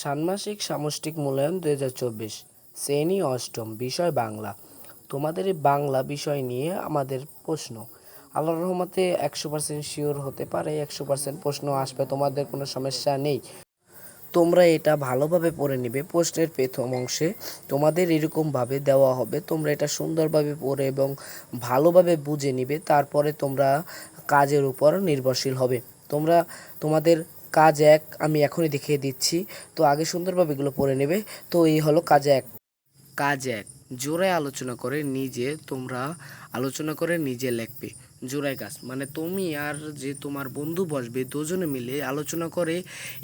ষান্মাসিক সামষ্টিক মূল্যায়ন 2024, শ্রেণী অষ্টম, বিষয় বাংলা। তোমাদের এই বাংলা বিষয় নিয়ে আমাদের প্রশ্ন। আল্লাহর রহমতে 100% শিওর হতে পারে 100% প্রশ্ন আসবে, তোমাদের কোনো সমস্যা নেই। তোমরা এটা ভালোভাবে পড়ে নেবে। প্রশ্নের প্রথম অংশে তোমাদের এরকমভাবে দেওয়া হবে, তোমরা এটা সুন্দরভাবে পড়ে এবং ভালোভাবে বুঝে নিবে। তারপরে তোমরা কাজের উপর নির্ভরশীল হবে। তোমরা তোমাদের কাজ এক আমি এখনই দেখিয়ে দিচ্ছি, তো আগে সুন্দরভাবে এগুলো পড়ে নেবে। তো এই হলো কাজ এক। কাজ এক, জোড়ায় আলোচনা করে নিজে তোমরা আলোচনা করে নিজে লিখবে। জোড়ায় কাজ মানে তুমি আর যে তোমার বন্ধু বসবে, দুজনে মিলে আলোচনা করে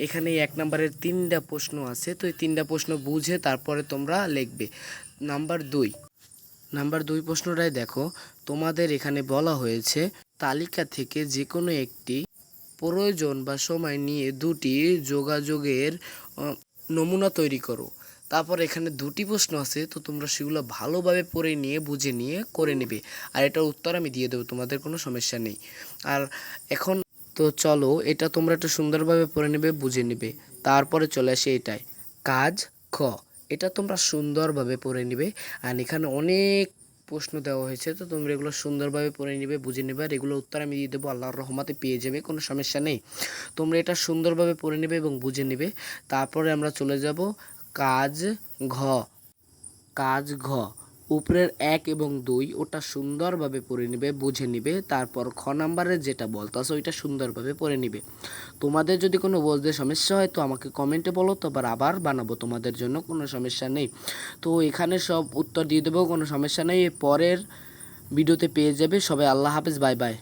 এখানে 1 নম্বরের 3টা প্রশ্ন আছে, তো এই 3টা প্রশ্ন বুঝে তারপরে তোমরা লিখবে। নাম্বার 2 প্রশ্নটাই দেখো, তোমাদের এখানে বলা হয়েছে তালিকা থেকে যে কোনো একটি প্রয়োজন বা সময় নিয়ে দুটি যোগাযোগের নমুনা তৈরি করো। তারপর এখানে 2টি প্রশ্ন আছে, তো তোমরা সেগুলো ভালোভাবে পড়ে নিয়ে বুঝে নিয়ে করে নেবে। আর এটার উত্তর আমি দিয়ে দেবো, তোমাদের কোনো সমস্যা নেই। আর এখন তো চলো এটা তোমরা একটু সুন্দরভাবে পড়ে নেবে, বুঝে নেবে। তারপরে চলে আসে এটাই কাজ খ। এটা তোমরা সুন্দরভাবে পড়ে নেবে। আর এখানে অনেক প্রশ্ন দেওয়া হয়েছে, তো তোমরা এগুলো সুন্দরভাবে পড়ে নেবে, বুঝে নেবে। আর এগুলো উত্তর আমি দিয়ে দেবো, আল্লাহর রহমতে পেয়ে যাবে, কোনো সমস্যা নেই। তোমরা এটা সুন্দরভাবে পড়ে নেবে এবং বুঝে নেবে। তারপরে আমরা চলে যাব কাজ ঘ। কাজ ঘ, উপরের 1 এবং 2 ওটা সুন্দরভাবে পড়ে নেবে, বুঝে নেবে। তারপর খ নাম্বারের যেটা বলতাছে ওইটা সুন্দরভাবে পড়ে নেবে। তোমাদের যদি কোনো বুঝতে সমস্যা হয় তো আমাকে কমেন্টে বলো, তো আবার বানাবো তোমাদের জন্য, কোনো সমস্যা নেই। তো এখানে সব উত্তর দিয়ে দেবো, কোনো সমস্যা নেই। পরের ভিডিওতে পেয়ে যাবে। সবাই আল্লাহ হাফেজ, বাই বাই।